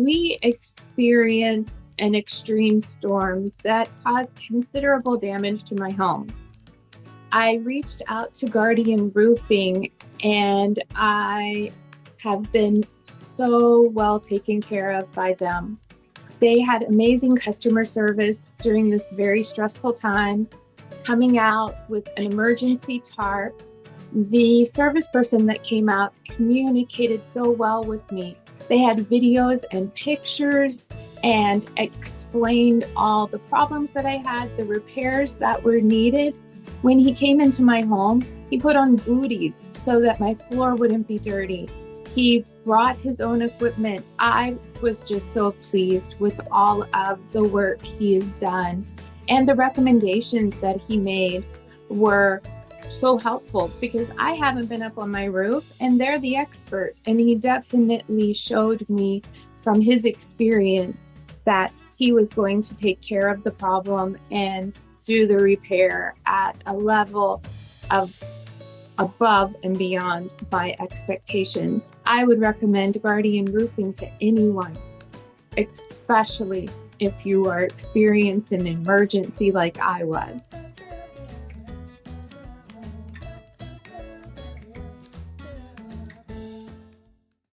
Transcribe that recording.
We experienced an extreme storm that caused considerable damage to my home. I reached out to Guardian Roofing, and I have been so well taken care of by them. They had amazing customer service during this very stressful time, coming out with an emergency tarp. The service person that came out communicated so well with me. They had videos and pictures and explained all the problems that I had, the repairs that were needed. When he came into my home, he put on booties so that my floor wouldn't be dirty. He brought his own equipment. I was just so pleased with all of the work he has done. And the recommendations that he made were so helpful because I haven't been up on my roof and they're the expert. And he definitely showed me from his experience that he was going to take care of the problem and do the repair at a level of above and beyond my expectations. I would recommend Guardian Roofing to anyone, especially if you are experiencing an emergency like I was.